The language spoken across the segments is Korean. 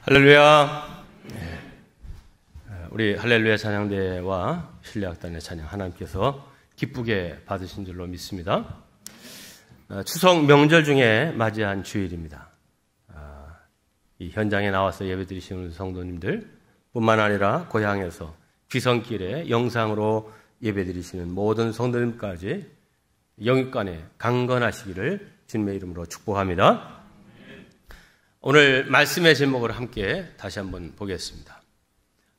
할렐루야. 우리 할렐루야 찬양대와 신뢰악단의 찬양 하나님께서 기쁘게 받으신 줄로 믿습니다. 추석 명절 중에 맞이한 주일입니다. 이 현장에 나와서 예배드리시는 성도님들 뿐만 아니라 고향에서 귀성길에 영상으로 예배드리시는 모든 성도님까지 영육간에 강건하시기를 주님의 이름으로 축복합니다. 오늘 말씀의 제목을 함께 다시 한번 보겠습니다.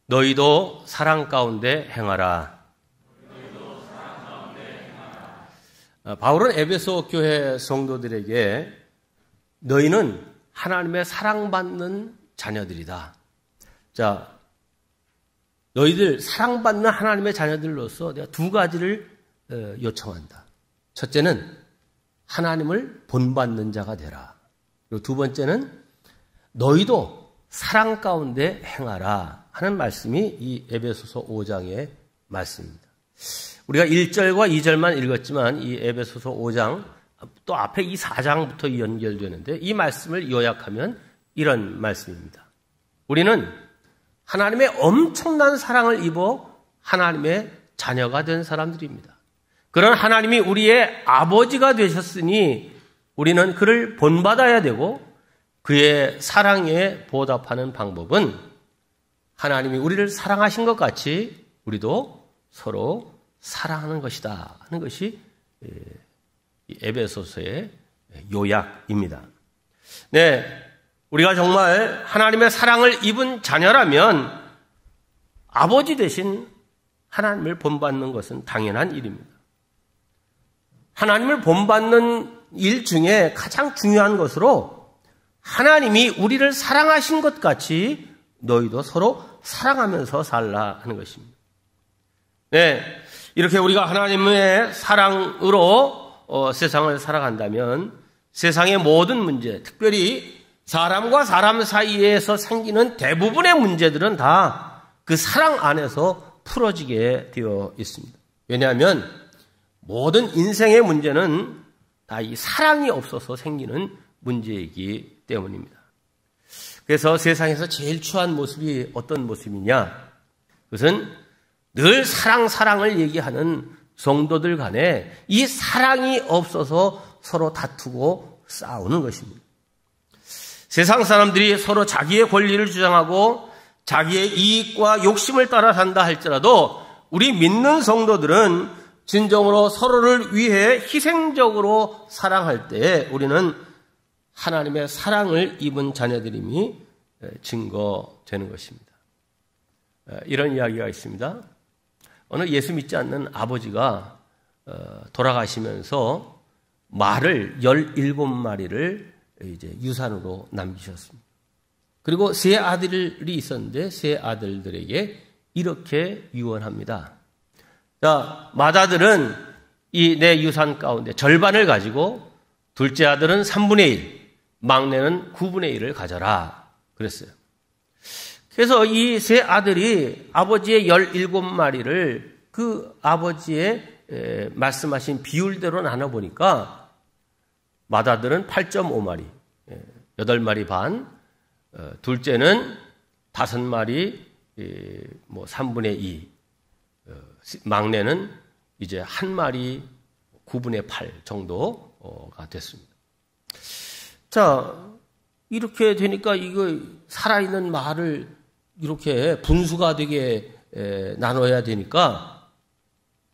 너희도 사랑 가운데 행하라. 바울은 에베소 교회 성도들에게 너희는 하나님의 사랑받는 자녀들이다. 자, 너희들 사랑받는 하나님의 자녀들로서 내가 두 가지를 요청한다. 첫째는 하나님을 본받는 자가 되라. 그리고 두 번째는 너희도 사랑 가운데 행하라 하는 말씀이 이 에베소서 5장의 말씀입니다. 우리가 1절과 2절만 읽었지만 이 에베소서 5장 또 앞에 이 4장부터 연결되는데 이 말씀을 요약하면 이런 말씀입니다. 우리는 하나님의 엄청난 사랑을 입어 하나님의 자녀가 된 사람들입니다. 그런 하나님이 우리의 아버지가 되셨으니 우리는 그를 본받아야 되고 그의 사랑에 보답하는 방법은 하나님이 우리를 사랑하신 것 같이 우리도 서로 사랑하는 것이다 하는 것이 에베소서의 요약입니다. 네, 우리가 정말 하나님의 사랑을 입은 자녀라면 아버지 대신 하나님을 본받는 것은 당연한 일입니다. 하나님을 본받는 일 중에 가장 중요한 것으로 하나님이 우리를 사랑하신 것 같이 너희도 서로 사랑하면서 살라 하는 것입니다. 네, 이렇게 우리가 하나님의 사랑으로 세상을 살아간다면 세상의 모든 문제, 특별히 사람과 사람 사이에서 생기는 대부분의 문제들은 다 그 사랑 안에서 풀어지게 되어 있습니다. 왜냐하면 모든 인생의 문제는 다 이 사랑이 없어서 생기는 문제이기 때문입니다. 그래서 세상에서 제일 추한 모습이 어떤 모습이냐? 그것은 늘 사랑을 얘기하는 성도들 간에 이 사랑이 없어서 서로 다투고 싸우는 것입니다. 세상 사람들이 서로 자기의 권리를 주장하고 자기의 이익과 욕심을 따라 산다 할지라도 우리 믿는 성도들은 진정으로 서로를 위해 희생적으로 사랑할 때 우리는 하나님의 사랑을 입은 자녀들임이 증거되는 것입니다. 이런 이야기가 있습니다. 어느 예수 믿지 않는 아버지가 돌아가시면서 말을 17마리를 이제 유산으로 남기셨습니다. 그리고 세 아들이 있었는데 세 아들들에게 이렇게 유언합니다. 자, 맏아들은 이 내 유산 가운데 절반을 가지고 둘째 아들은 3분의 1, 막내는 9분의 1을 가져라 그랬어요. 그래서 이 세 아들이 아버지의 17마리를 그 아버지의 말씀하신 비율대로 나눠보니까 맏아들은 8.5마리, 8마리 반, 둘째는 5마리, 3분의 2, 막내는 이제 1마리 9분의 8 정도가 됐습니다. 자, 이렇게 되니까 이거 살아있는 말을 이렇게 분수가 되게 나눠야 되니까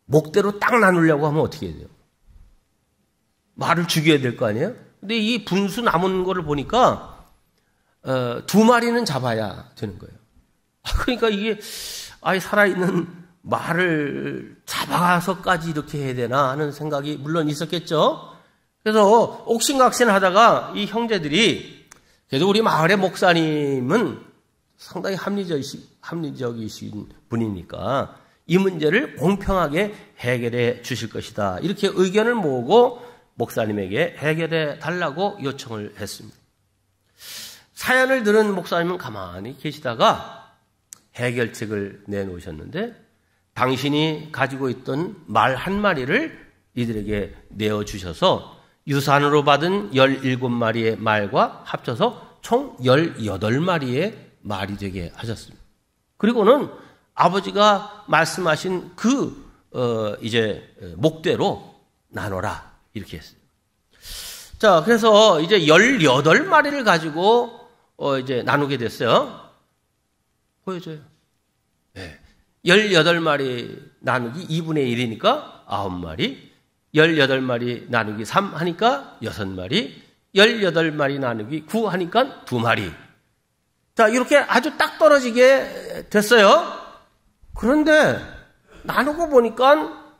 목대로 딱 나누려고 하면 어떻게 해야 돼요? 말을 죽여야 될 거 아니에요? 근데 이 분수 남은 거를 보니까 2마리는 잡아야 되는 거예요. 그러니까 이게 살아있는 말을 잡아서까지 이렇게 해야 되나 하는 생각이 물론 있었겠죠. 그래서 옥신각신하다가 이 형제들이 그래도 우리 마을의 목사님은 상당히 합리적이신 분이니까 이 문제를 공평하게 해결해 주실 것이다. 이렇게 의견을 모으고 목사님에게 해결해 달라고 요청을 했습니다. 사연을 들은 목사님은 가만히 계시다가 해결책을 내놓으셨는데 당신이 가지고 있던 말 1마리를 이들에게 내어주셔서 유산으로 받은 17마리의 말과 합쳐서 총 18마리의 말이 되게 하셨습니다. 그리고는 아버지가 말씀하신 이제 목대로 나눠라 이렇게 했어요. 자, 그래서 이제 18마리를 가지고 이제 나누게 됐어요. 보여줘요. 네. 18마리 나누기 2분의 1이니까 9마리, 18마리 나누기 3 하니까 6마리, 18마리 나누기 9 하니까 2마리. 자, 이렇게 아주 딱 떨어지게 됐어요. 그런데 나누고 보니까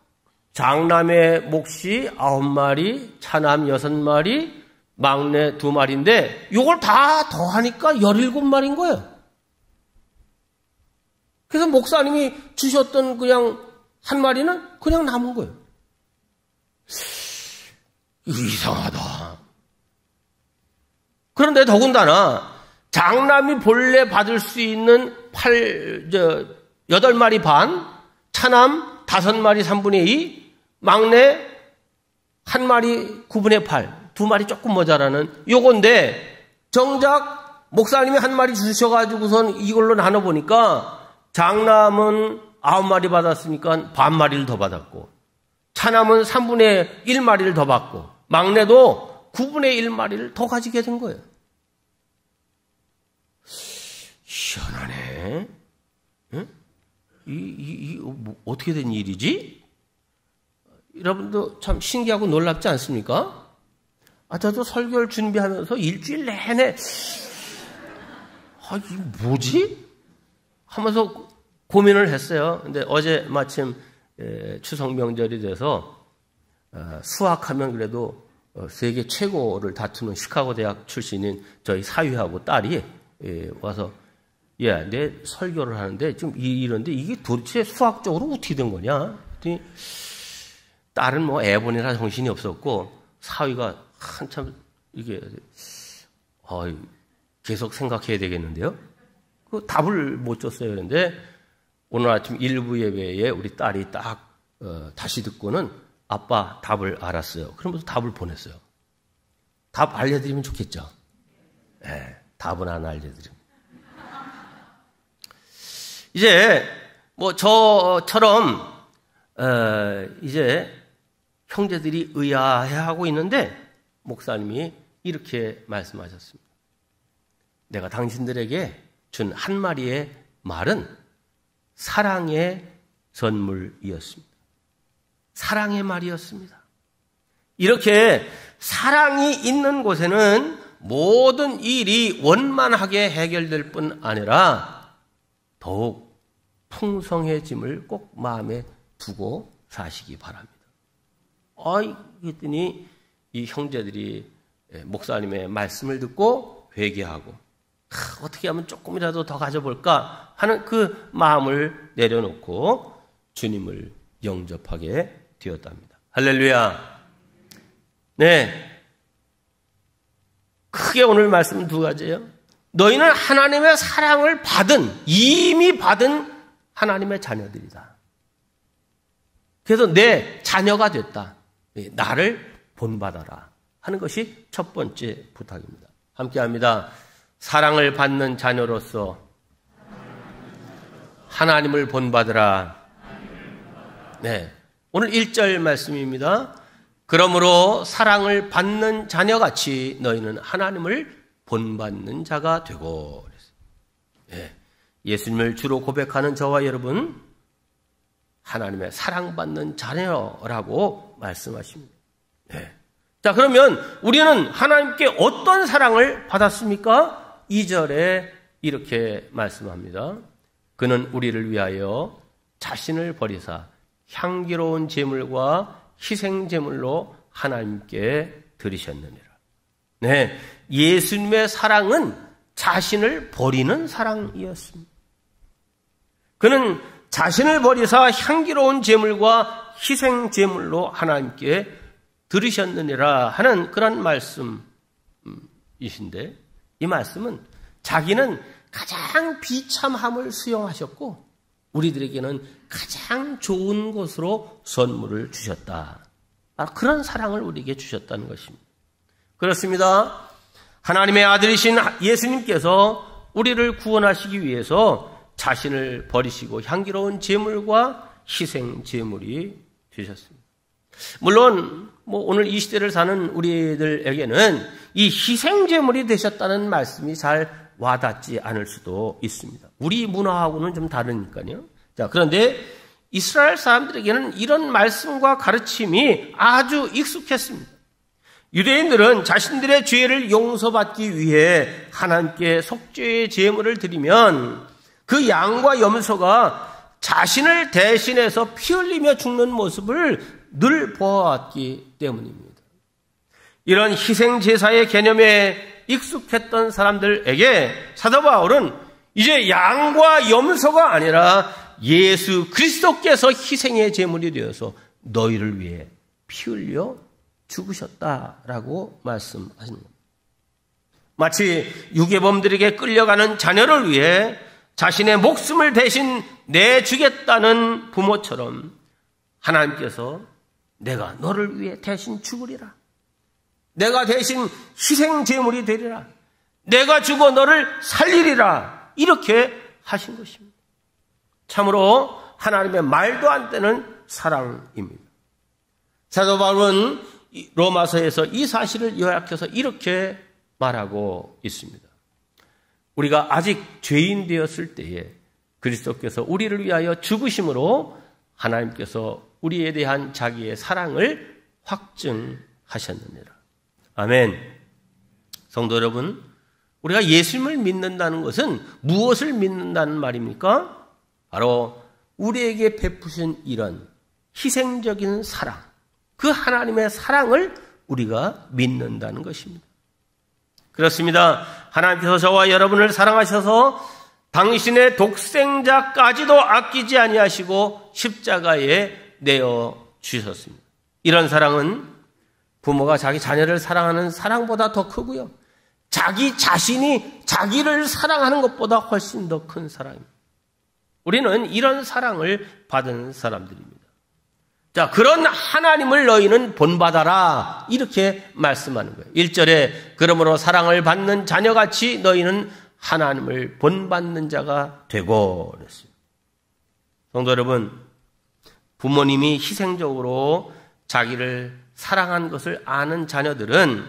장남의 몫이 9마리, 차남 6마리, 막내 2마리인데 이걸 다 더하니까 17마리인 거예요. 그래서 목사님이 주셨던 그냥 한 마리는 그냥 남은 거예요. 이상하다. 그런데 더군다나 장남이 본래 받을 수 있는 8마리 반, 차남 5마리 3분의 2, 막내 1마리 9분의 8, 2마리 조금 모자라는 요건데 정작 목사님이 1마리 주셔가지고선 이걸로 나눠보니까 장남은 9마리 받았으니까 반마리를 더 받았고 차남은 3분의 1마리를 더 받고 막내도 9분의 1마리를 더 가지게 된 거예요. 희한하네. 응? 어떻게 된 일이지? 여러분도 참 신기하고 놀랍지 않습니까? 저도 설교를 준비하면서 일주일 내내 이게 뭐지? 하면서 고민을 했어요. 근데 어제 마침 추석 명절이 돼서 수학하면 그래도 세계 최고를 다투는 시카고 대학 출신인 저희 사위하고 딸이 와서 내 설교를 하는데 지금 이런데 이게 도대체 수학적으로 어떻게 된 거냐? 딸은 뭐 애본이라 정신이 없었고 사위가 한참 이게 계속 생각해야 되겠는데요. 그 답을 못 줬어요. 그런데 오늘 아침 일부 예배에 우리 딸이 딱 다시 듣고는 아빠 답을 알았어요. 그러면서 답을 보냈어요. 답 알려드리면 좋겠죠. 네, 답은 안 알려드리면. 이제 뭐 저처럼 이제 형제들이 의아해하고 있는데 목사님이 이렇게 말씀하셨습니다. 내가 당신들에게 준 1마리의 말은 사랑의 선물이었습니다. 사랑의 말이었습니다. 이렇게 사랑이 있는 곳에는 모든 일이 원만하게 해결될 뿐 아니라 더욱 풍성해짐을 꼭 마음에 두고 사시기 바랍니다. 그랬더니 이 형제들이 목사님의 말씀을 듣고 회개하고 어떻게 하면 조금이라도 더 가져볼까 하는 그 마음을 내려놓고 주님을 영접하게 되었답니다. 할렐루야. 네. 크게 오늘 말씀 2가지예요. 너희는 하나님의 사랑을 이미 받은 하나님의 자녀들이다. 그래서 내 자녀가 됐다. 나를 본받아라 하는 것이 첫 번째 부탁입니다. 함께 합니다. 사랑을 받는 자녀로서 하나님을 본받으라. 네. 오늘 1절 말씀입니다. 그러므로 사랑을 받는 자녀같이 너희는 하나님을 본받는 자가 되고. 네. 예수님을 주로 고백하는 저와 여러분, 하나님의 사랑받는 자녀라고 말씀하십니다. 네. 자, 그러면 우리는 하나님께 어떤 사랑을 받았습니까? 2절에 이렇게 말씀합니다. 그는 우리를 위하여 자신을 버리사 향기로운 제물과 희생 제물로 하나님께 드리셨느니라. 네, 예수님의 사랑은 자신을 버리는 사랑이었습니다. 그는 자신을 버리사 향기로운 제물과 희생 제물로 하나님께 들으셨느니라 하는 그런 말씀이신데, 이 말씀은 자기는 가장 비참함을 수용하셨고 우리들에게는 가장 좋은 것으로 선물을 주셨다. 그런 사랑을 우리에게 주셨다는 것입니다. 그렇습니다. 하나님의 아들이신 예수님께서 우리를 구원하시기 위해서 자신을 버리시고 향기로운 제물과 희생 제물이 되셨습니다. 물론 오늘 이 시대를 사는 우리들에게는 이 희생 제물이 되셨다는 말씀이 잘 와닿지 않을 수도 있습니다. 우리 문화하고는 좀 다르니까요. 자, 그런데 이스라엘 사람들에게는 이런 말씀과 가르침이 아주 익숙했습니다. 유대인들은 자신들의 죄를 용서받기 위해 하나님께 속죄의 제물을 드리면 그 양과 염소가 자신을 대신해서 피 흘리며 죽는 모습을 늘 보아왔기 때문입니다. 이런 희생제사의 개념에 익숙했던 사람들에게 사도 바울은 이제 양과 염소가 아니라 예수 그리스도께서 희생의 제물이 되어서 너희를 위해 피 흘려 죽으셨다라고 말씀하십니다. 마치 유괴범들에게 끌려가는 자녀를 위해 자신의 목숨을 대신 내주겠다는 부모처럼 하나님께서 내가 너를 위해 대신 죽으리라. 내가 대신 희생 제물이 되리라. 내가 죽어 너를 살리리라. 이렇게 하신 것입니다. 참으로 하나님의 말도 안 되는 사랑입니다. 사도 바울은 로마서에서 이 사실을 요약해서 이렇게 말하고 있습니다. 우리가 아직 죄인 되었을 때에 그리스도께서 우리를 위하여 죽으심으로 하나님께서 우리에 대한 자기의 사랑을 확증하셨느니라. 아멘. 성도 여러분, 우리가 예수님을 믿는다는 것은 무엇을 믿는다는 말입니까? 바로 우리에게 베푸신 이런 희생적인 사랑, 그 하나님의 사랑을 우리가 믿는다는 것입니다. 그렇습니다. 하나님께서 저와 여러분을 사랑하셔서 당신의 독생자까지도 아끼지 아니하시고 십자가에 내어 주셨습니다. 이런 사랑은 부모가 자기 자녀를 사랑하는 사랑보다 더 크고요. 자기 자신이 자기를 사랑하는 것보다 훨씬 더 큰 사랑입니다. 우리는 이런 사랑을 받은 사람들입니다. 자, 그런 하나님을 너희는 본받아라. 이렇게 말씀하는 거예요. 1절에 그러므로 사랑을 받는 자녀같이 너희는 하나님을 본받는 자가 되고 그랬어요. 성도 여러분, 부모님이 희생적으로 자기를 사랑한 것을 아는 자녀들은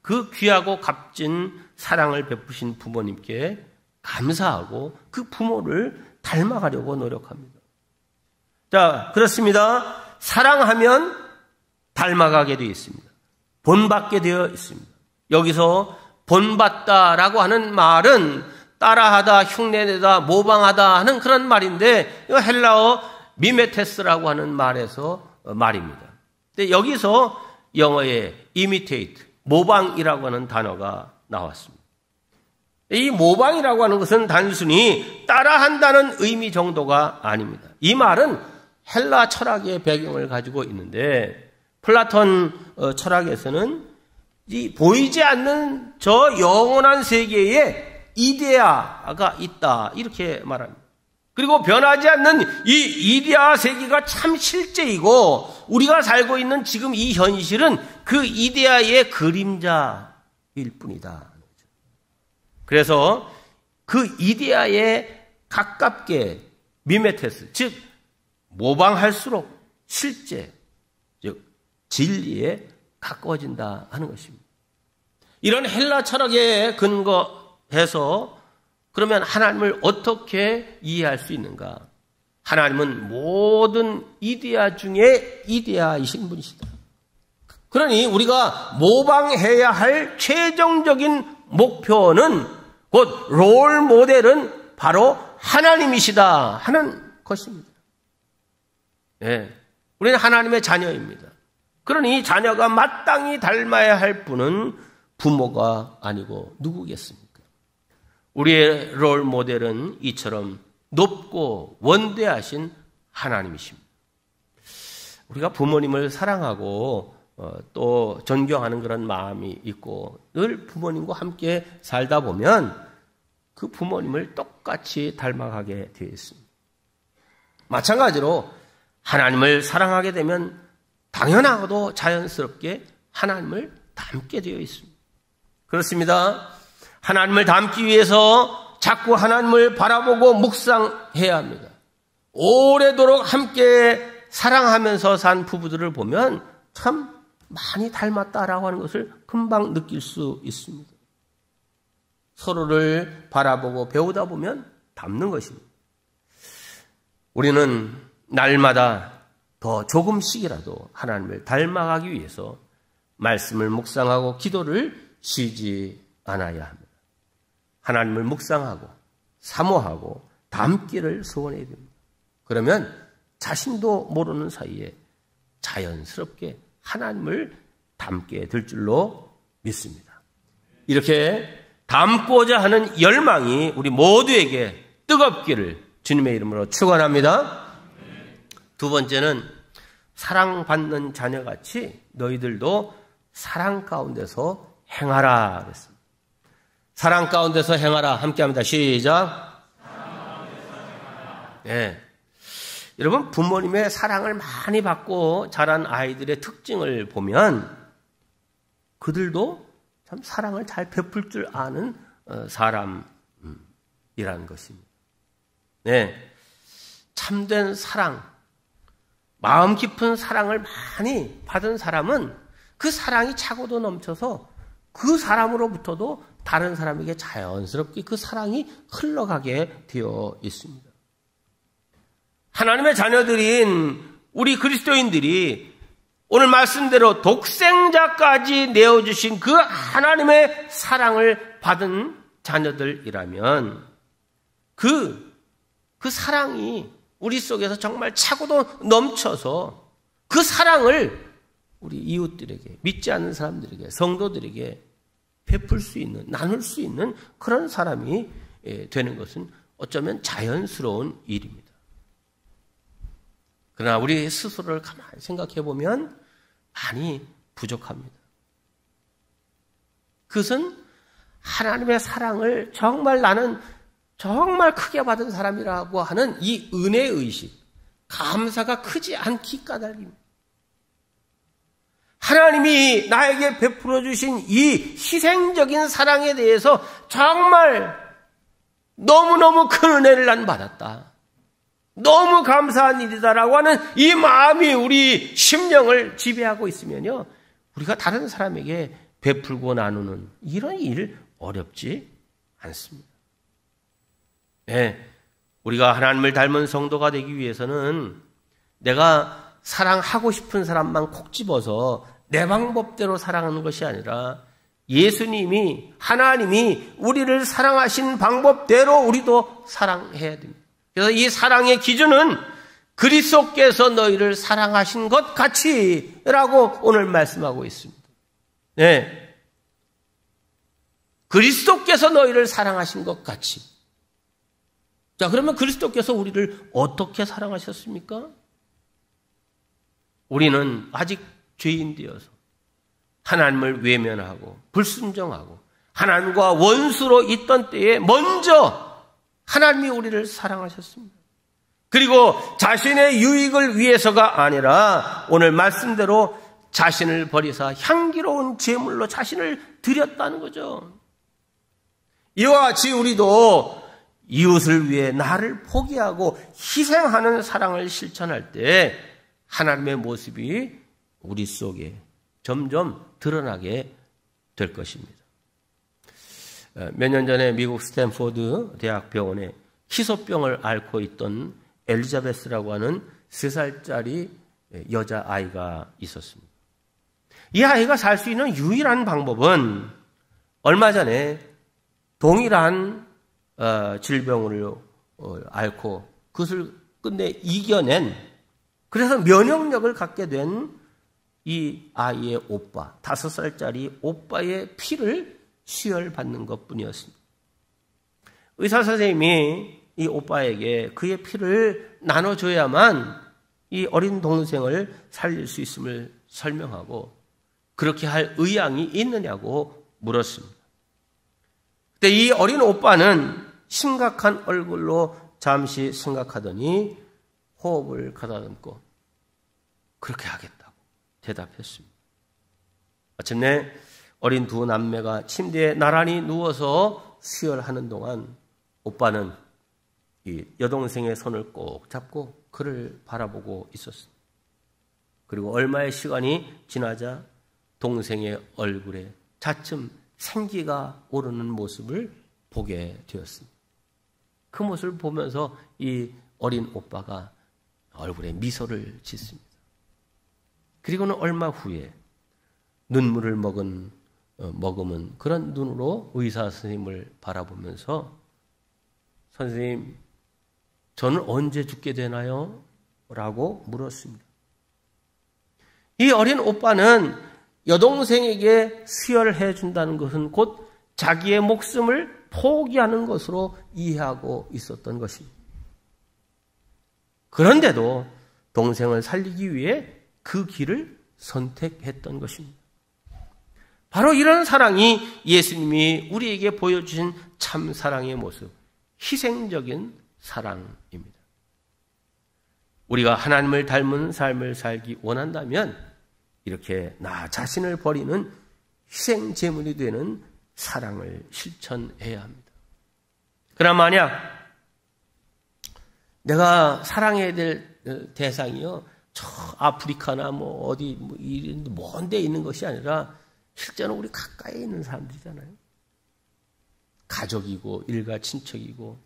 그 귀하고 값진 사랑을 베푸신 부모님께 감사하고 그 부모를 닮아가려고 노력합니다. 자, 그렇습니다. 사랑하면 닮아가게 되어 있습니다. 본받게 되어 있습니다. 여기서 본받다라고 하는 말은 따라하다, 흉내내다, 모방하다 하는 그런 말인데 헬라어 미메테스라고 하는 말에서 말입니다. 근데 여기서 영어의 imitate, 모방이라고 하는 단어가 나왔습니다. 이 모방이라고 하는 것은 단순히 따라한다는 의미 정도가 아닙니다. 이 말은 헬라 철학의 배경을 가지고 있는데 플라톤 철학에서는 이 보이지 않는 저 영원한 세계에 이데아가 있다 이렇게 말합니다. 그리고 변하지 않는 이 이데아 세계가 참 실제이고 우리가 살고 있는 지금 이 현실은 그 이데아의 그림자일 뿐이다. 그래서 그 이데아에 가깝게 미메테스, 즉 모방할수록 실제, 즉 진리에 가까워진다 하는 것입니다. 이런 헬라 철학에 근거해서 그러면 하나님을 어떻게 이해할 수 있는가? 하나님은 모든 이데아 중에 이데아이신 분이시다. 그러니 우리가 모방해야 할 최종적인 목표는 곧 롤 모델은 바로 하나님이시다 하는 것입니다. 네, 우리는 하나님의 자녀입니다. 그러니 자녀가 마땅히 닮아야 할 분은 부모가 아니고 누구겠습니까? 우리의 롤 모델은 이처럼 높고 원대하신 하나님이십니다. 우리가 부모님을 사랑하고 또 존경하는 그런 마음이 있고 늘 부모님과 함께 살다 보면 그 부모님을 똑같이 닮아가게 되어 있습니다. 마찬가지로 하나님을 사랑하게 되면 당연하고도 자연스럽게 하나님을 닮게 되어 있습니다. 그렇습니다. 하나님을 닮기 위해서 자꾸 하나님을 바라보고 묵상해야 합니다. 오래도록 함께 사랑하면서 산 부부들을 보면 참 많이 닮았다라고 하는 것을 금방 느낄 수 있습니다. 서로를 바라보고 배우다 보면 닮는 것입니다. 우리는 날마다 더 조금씩이라도 하나님을 닮아가기 위해서 말씀을 묵상하고 기도를 쉬지 않아야 합니다. 하나님을 묵상하고 사모하고 닮기를 소원해야 됩니다. 그러면 자신도 모르는 사이에 자연스럽게 하나님을 닮게 될 줄로 믿습니다. 이렇게 닮고자 하는 열망이 우리 모두에게 뜨겁기를 주님의 이름으로 축원합니다. 두 번째는 사랑받는 자녀같이 너희들도 사랑 가운데서 행하라 그랬습니다. 사랑 가운데서 행하라. 함께합니다. 시작. 네. 여러분, 부모님의 사랑을 많이 받고 자란 아이들의 특징을 보면 그들도 참 사랑을 잘 베풀 줄 아는 사람이라는 것입니다. 네. 참된 사랑, 마음 깊은 사랑을 많이 받은 사람은 그 사랑이 차고도 넘쳐서 그 사람으로부터도 다른 사람에게 자연스럽게 그 사랑이 흘러가게 되어 있습니다. 하나님의 자녀들인 우리 그리스도인들이 오늘 말씀대로 독생자까지 내어주신 그 하나님의 사랑을 받은 자녀들이라면 그 사랑이 우리 속에서 정말 차고도 넘쳐서 그 사랑을 우리 이웃들에게, 믿지 않는 사람들에게, 성도들에게 베풀 수 있는, 나눌 수 있는 그런 사람이 되는 것은 어쩌면 자연스러운 일입니다. 그러나 우리 스스로를 가만히 생각해 보면 많이 부족합니다. 그것은 하나님의 사랑을 정말 나는 정말 크게 받은 사람이라고 하는 이 은혜의식, 감사가 크지 않기 까닭입니다. 하나님이 나에게 베풀어 주신 이 희생적인 사랑에 대해서 정말 너무너무 큰 은혜를 난 받았다. 너무 감사한 일이다라고 하는 이 마음이 우리 심령을 지배하고 있으면요, 우리가 다른 사람에게 베풀고 나누는 이런 일 어렵지 않습니다. 네, 우리가 하나님을 닮은 성도가 되기 위해서는 내가 사랑하고 싶은 사람만 콕 집어서 내 방법대로 사랑하는 것이 아니라 예수님이, 하나님이 우리를 사랑하신 방법대로 우리도 사랑해야 됩니다. 그래서 이 사랑의 기준은 그리스도께서 너희를 사랑하신 것 같이라고 오늘 말씀하고 있습니다. 네, 그리스도께서 너희를 사랑하신 것 같이. 자, 그러면 그리스도께서 우리를 어떻게 사랑하셨습니까? 우리는 아직 죄인 되어서 하나님을 외면하고 불순종하고 하나님과 원수로 있던 때에 먼저 하나님이 우리를 사랑하셨습니다. 그리고 자신의 유익을 위해서가 아니라 오늘 말씀대로 자신을 버리사 향기로운 제물로 자신을 드렸다는 거죠. 이와 같이 우리도 이웃을 위해 나를 포기하고 희생하는 사랑을 실천할 때 하나님의 모습이 우리 속에 점점 드러나게 될 것입니다. 몇 년 전에 미국 스탠포드 대학병원에 희소병을 앓고 있던 엘리자베스라고 하는 3살짜리 여자아이가 있었습니다. 이 아이가 살 수 있는 유일한 방법은 얼마 전에 동일한 질병을 앓고 그것을 끝내 이겨낸, 그래서 면역력을 갖게 된 이 아이의 오빠, 5살짜리 오빠의 피를 수혈받는 것뿐이었습니다. 의사 선생님이 이 오빠에게 그의 피를 나눠줘야만 이 어린 동생을 살릴 수 있음을 설명하고 그렇게 할 의향이 있느냐고 물었습니다. 그때 이 어린 오빠는 심각한 얼굴로 잠시 생각하더니 호흡을 가다듬고 그렇게 하겠다고 대답했습니다. 마침내 어린 두 남매가 침대에 나란히 누워서 수혈하는 동안 오빠는 이 여동생의 손을 꼭 잡고 그를 바라보고 있었습니다. 그리고 얼마의 시간이 지나자 동생의 얼굴에 차츰 생기가 오르는 모습을 보게 되었습니다. 그 모습을 보면서 이 어린 오빠가 얼굴에 미소를 짓습니다. 그리고는 얼마 후에 눈물을 머금은 그런 눈으로 의사 선생님을 바라보면서 선생님, 저는 언제 죽게 되나요? 라고 물었습니다. 이 어린 오빠는 여동생에게 수혈해 준다는 것은 곧 자기의 목숨을 포기하는 것으로 이해하고 있었던 것입니다. 그런데도 동생을 살리기 위해 그 길을 선택했던 것입니다. 바로 이런 사랑이 예수님이 우리에게 보여주신 참 사랑의 모습, 희생적인 사랑입니다. 우리가 하나님을 닮은 삶을 살기 원한다면 이렇게 나 자신을 버리는 희생 제물이 되는 사랑을 실천해야 합니다. 그러나 만약 내가 사랑해야 될 대상이요, 저 아프리카나 뭐 어디 뭐 이런 먼 데 있는 것이 아니라 실제로 우리 가까이 있는 사람들이잖아요. 가족이고 일가 친척이고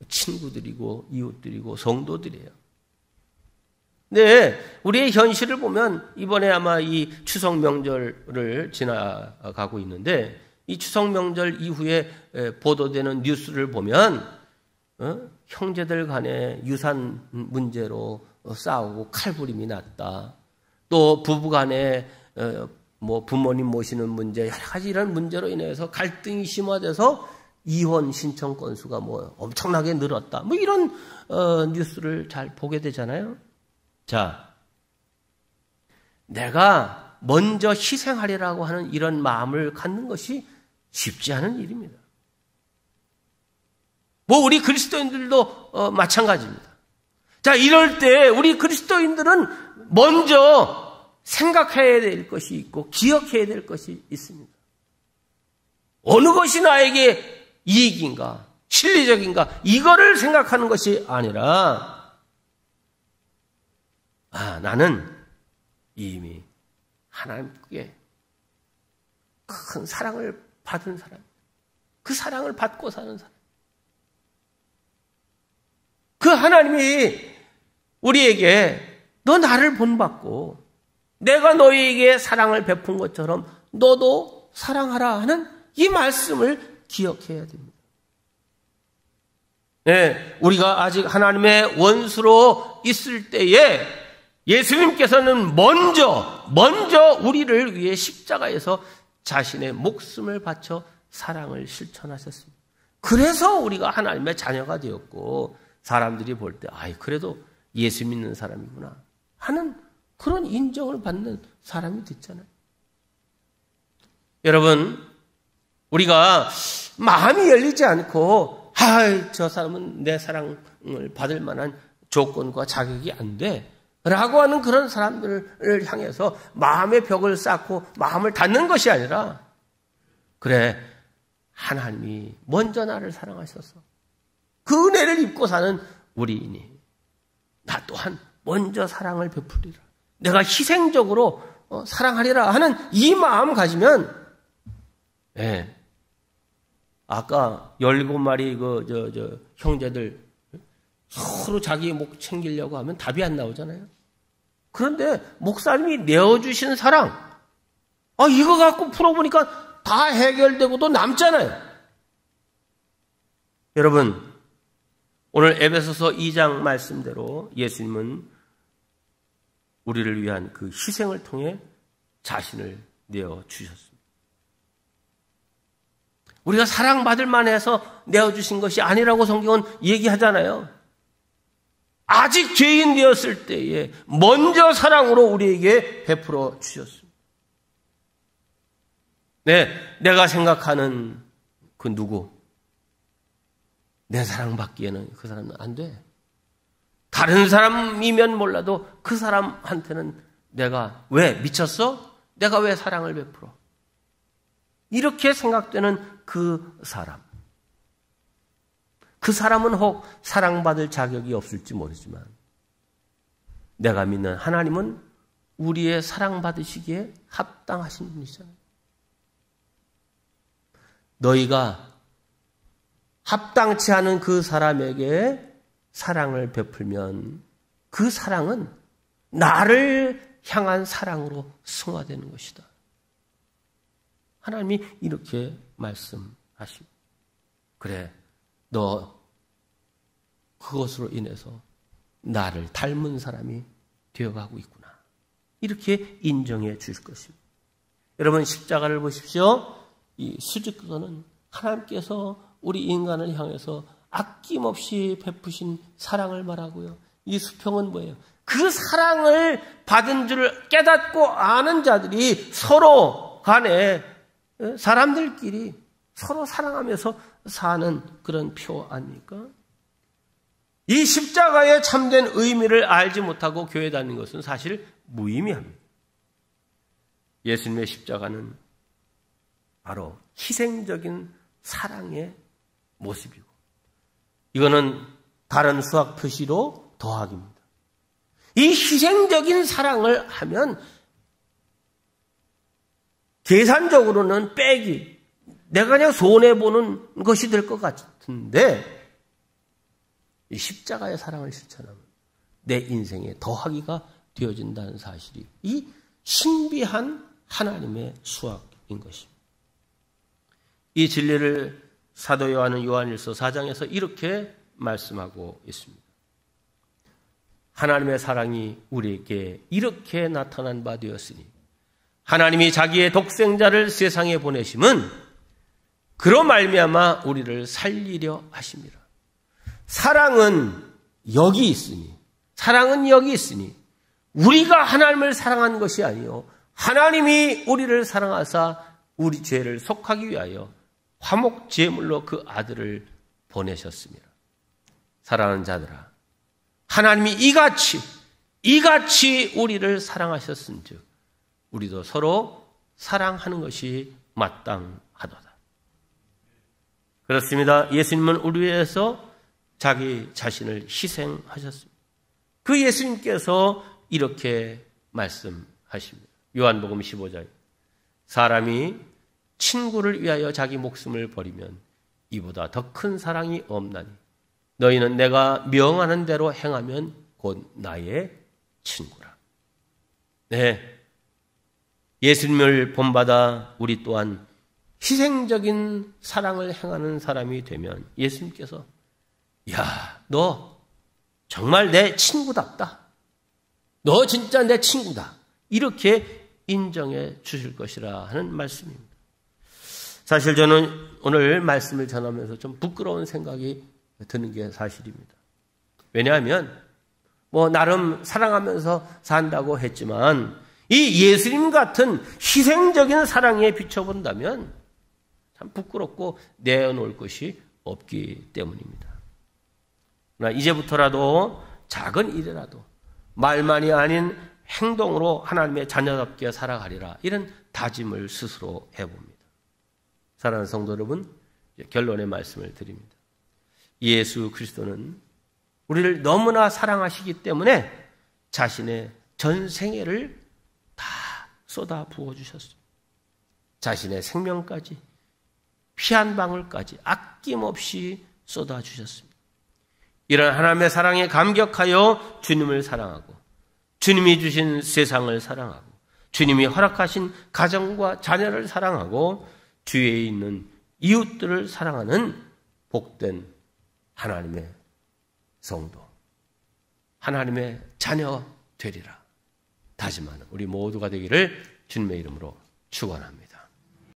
친구들이고 이웃들이고 성도들이에요. 네, 우리의 현실을 보면 이번에 아마 이 추석 명절을 지나가고 있는데 이 추석 명절 이후에 보도되는 뉴스를 보면 형제들 간에 유산 문제로 싸우고 칼부림이 났다. 또 부부 간에 뭐 부모님 모시는 문제, 여러 가지 이런 문제로 인해서 갈등이 심화돼서 이혼 신청 건수가 뭐 엄청나게 늘었다. 뭐 이런 뉴스를 잘 보게 되잖아요. 자, 내가 먼저 희생하리라고 하는 이런 마음을 갖는 것이 쉽지 않은 일입니다. 뭐 우리 그리스도인들도 마찬가지입니다. 자, 이럴 때 우리 그리스도인들은 먼저 생각해야 될 것이 있고 기억해야 될 것이 있습니다. 어느 것이 나에게 이익인가, 실리적인가, 이거를 생각하는 것이 아니라 나는 이미 하나님께 큰 사랑을 받은 사람, 그 사랑을 받고 사는 사람. 그 하나님이 우리에게 너 나를 본받고 내가 너희에게 사랑을 베푼 것처럼 너도 사랑하라 하는 이 말씀을 기억해야 됩니다. 네, 우리가 아직 하나님의 원수로 있을 때에 예수님께서는 먼저 우리를 위해 십자가에서 자신의 목숨을 바쳐 사랑을 실천하셨습니다. 그래서 우리가 하나님의 자녀가 되었고 사람들이 볼 때 그래도 예수 믿는 사람이구나 하는 그런 인정을 받는 사람이 됐잖아요. 여러분, 우리가 마음이 열리지 않고 저 사람은 내 사랑을 받을 만한 조건과 자격이 안 돼 라고 하는 그런 사람들을 향해서 마음의 벽을 쌓고 마음을 닫는 것이 아니라, 그래, 하나님이 먼저 나를 사랑하셔서 그 은혜를 입고 사는 우리이니 나 또한 먼저 사랑을 베풀리라, 내가 희생적으로 사랑하리라 하는 이 마음 가지면, 아까 17마리 형제들 서로 자기 목 챙기려고 하면 답이 안 나오잖아요. 그런데 목사님이 내어주신 사랑, 이거 갖고 풀어보니까 다 해결되고도 남잖아요. 여러분, 오늘 에베소서 2장 말씀대로 예수님은 우리를 위한 그 희생을 통해 자신을 내어주셨습니다. 우리가 사랑받을 만해서 내어주신 것이 아니라고 성경은 얘기하잖아요. 아직 죄인 되었을 때에 먼저 사랑으로 우리에게 베풀어 주셨습니다. 네, 내가 생각하는 그 누구, 내 사랑받기에는 그 사람은 안 돼. 다른 사람이면 몰라도 그 사람한테는 내가 왜 미쳤어? 내가 왜 사랑을 베풀어? 이렇게 생각되는 그 사람. 그 사람은 혹 사랑받을 자격이 없을지 모르지만 내가 믿는 하나님은 우리의 사랑받으시기에 합당하신 분이잖아요. 너희가 합당치 않은 그 사람에게 사랑을 베풀면 그 사랑은 나를 향한 사랑으로 승화되는 것이다. 하나님이 이렇게 말씀하십니다. 그래, 너 그것으로 인해서 나를 닮은 사람이 되어가고 있구나. 이렇게 인정해 주실 것입니다. 여러분, 십자가를 보십시오. 이 수직도는 하나님께서 우리 인간을 향해서 아낌없이 베푸신 사랑을 말하고요. 이 수평은 뭐예요? 그 사랑을 받은 줄 깨닫고 아는 자들이 서로 간에 사람들끼리 서로 사랑하면서 사는 그런 표 아닙니까? 이 십자가의 참된 의미를 알지 못하고 교회 다니는 것은 사실 무의미합니다. 예수님의 십자가는 바로 희생적인 사랑의 모습이고, 이거는 다른 수학 표시로 더하기입니다. 이 희생적인 사랑을 하면 계산적으로는 빼기, 내가 그냥 손해보는 것이 될 것 같은데, 이 십자가의 사랑을 실천하면 내 인생에 더하기가 되어진다는 사실이 이 신비한 하나님의 수학인 것입니다. 이 진리를 사도 요한은 요한일서 4장에서 이렇게 말씀하고 있습니다. 하나님의 사랑이 우리에게 이렇게 나타난 바 되었으니 하나님이 자기의 독생자를 세상에 보내심은 그로 말미암아 우리를 살리려 하심이라. 사랑은 여기 있으니 우리가 하나님을 사랑한 것이 아니요 하나님이 우리를 사랑하사 우리 죄를 속하기 위하여 화목 제물로 그 아들을 보내셨습니다. 사랑하는 자들아, 하나님이 이같이 우리를 사랑하셨은즉 우리도 서로 사랑하는 것이 마땅하도다. 그렇습니다. 예수님은 우리 위해서 자기 자신을 희생하셨습니다. 그 예수님께서 이렇게 말씀하십니다. 요한복음 15장, 사람이 친구를 위하여 자기 목숨을 버리면 이보다 더 큰 사랑이 없나니 너희는 내가 명하는 대로 행하면 곧 나의 친구라. 네, 예수님을 본받아 우리 또한 희생적인 사랑을 행하는 사람이 되면 예수님께서 야, 너 정말 내 친구답다. 너 진짜 내 친구다. 이렇게 인정해 주실 것이라 하는 말씀입니다. 사실 저는 오늘 말씀을 전하면서 좀 부끄러운 생각이 드는 게 사실입니다. 왜냐하면 나름 사랑하면서 산다고 했지만 이 예수님 같은 희생적인 사랑에 비춰본다면 참 부끄럽고 내어놓을 것이 없기 때문입니다. 그러나 이제부터라도 작은 일이라도 말만이 아닌 행동으로 하나님의 자녀답게 살아가리라, 이런 다짐을 스스로 해봅니다. 사랑하는 성도 여러분, 결론의 말씀을 드립니다. 예수 그리스도는 우리를 너무나 사랑하시기 때문에 자신의 전 생애를 다 쏟아 부어주셨습니다. 자신의 생명까지, 피 한 방울까지 아낌없이 쏟아주셨습니다. 이런 하나님의 사랑에 감격하여 주님을 사랑하고, 주님이 주신 세상을 사랑하고, 주님이 허락하신 가정과 자녀를 사랑하고, 주위에 있는 이웃들을 사랑하는 복된 하나님의 성도, 하나님의 자녀 되리라 다짐하는 우리 모두가 되기를 주님의 이름으로 축원합니다.